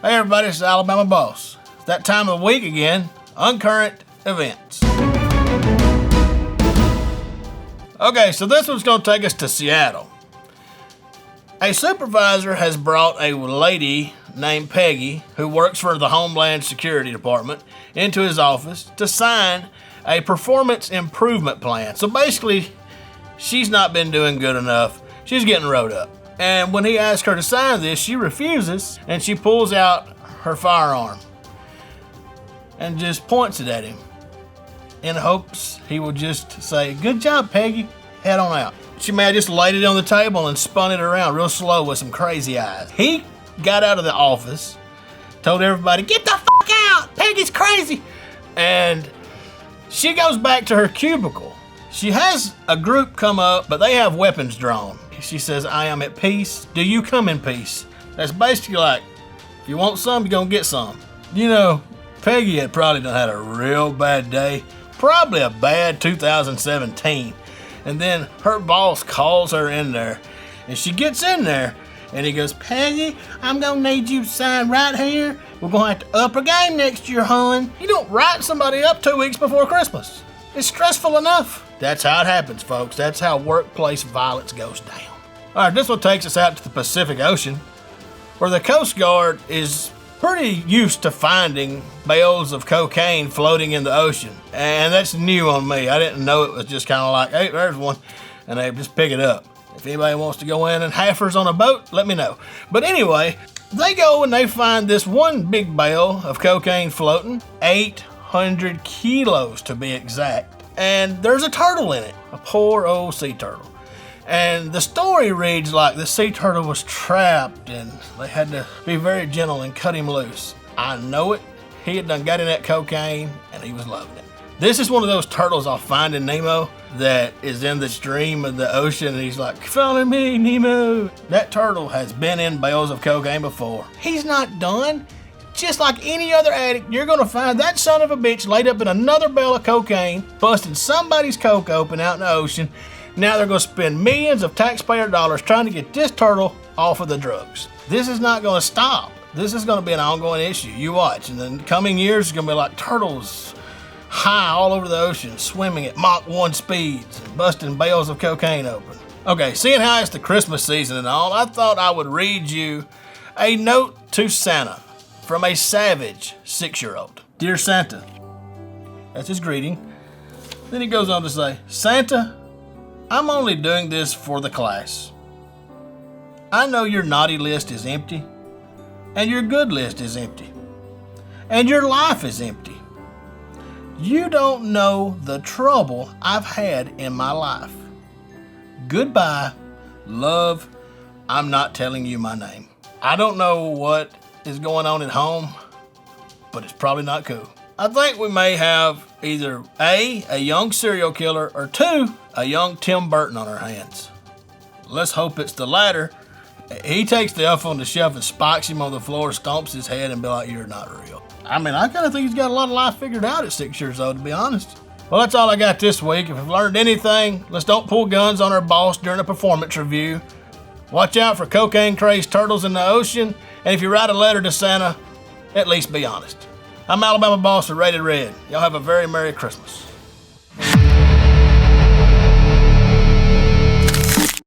Hey everybody, it's Alabama Boss. It's that time of the week again, uncurrent events. Okay, so this one's gonna take us to Seattle. A supervisor has brought a lady named Peggy, who works for the Homeland Security Department, into his office to sign a performance improvement plan. So basically, she's not been doing good enough. She's getting rode up. And when he asks her to sign this, she refuses, and she pulls out her firearm and just points it at him in hopes he will just say, "Good job, Peggy, head on out." She may have just laid it on the table and spun it around real slow with some crazy eyes. He got out of the office, told everybody, "Get the fuck out, Peggy's crazy." And she goes back to her cubicle. She has a group come up, but they have weapons drawn. She says, "I am at peace. Do you come in peace?" That's basically like, if you want some, you're gonna get some. You know, Peggy had probably done had a real bad day, probably a bad 2017. And then her boss calls her in there, and she gets in there, and he goes, "Peggy, I'm gonna need you to sign right here. We're gonna have to up our game next year, hon." You don't write somebody up 2 weeks before Christmas. It's stressful enough. That's how it happens, folks. That's how workplace violence goes down. All right, this one takes us out to the Pacific Ocean, where the Coast Guard is pretty used to finding bales of cocaine floating in the ocean. And that's new on me. I didn't know it was just kind of like, hey, there's one, and they just pick it up. If anybody wants to go in and halfers on a boat, let me know. But anyway, they go and they find this one big bale of cocaine floating, 800 kilos to be exact. And there's a turtle in it, a poor old sea turtle. And the story reads like the sea turtle was trapped and they had to be very gentle and cut him loose. I know it. He had done got in that cocaine and he was loving it. This is one of those turtles I'll find in Nemo that is in the stream of the ocean and he's like, "Follow me, Nemo." That turtle has been in bales of cocaine before. He's not done. Just like any other addict, you're gonna find that son of a bitch laid up in another bale of cocaine, busting somebody's coke open out in the ocean. Now they're gonna spend millions of taxpayer dollars trying to get this turtle off of the drugs. This is not gonna stop. This is gonna be an ongoing issue. You watch. In the coming years, it's gonna be like turtles high all over the ocean, swimming at Mach 1 speeds, and busting bales of cocaine open. Okay, seeing how it's the Christmas season and all, I thought I would read you a note to Santa from a savage 6-year-old. "Dear Santa," that's his greeting. Then he goes on to say, "Santa, I'm only doing this for the class. I know your naughty list is empty, and your good list is empty, and your life is empty. You don't know the trouble I've had in my life. Goodbye. Love, I'm not telling you my name." I don't know what is going on at home, but it's probably not cool. I think we may have either A, young serial killer, or 2, a young Tim Burton on our hands. Let's hope it's the latter. He takes the elf on the shelf and spikes him on the floor, stomps his head, and be like, "You're not real." I mean, I kind of think he's got a lot of life figured out at 6 years old, to be honest. Well, that's all I got this week. If you've learned anything, let's don't pull guns on our boss during a performance review. Watch out for cocaine-crazed turtles in the ocean. And if you write a letter to Santa, at least be honest. I'm Alabama Boss with Rated Red. Y'all have a very Merry Christmas.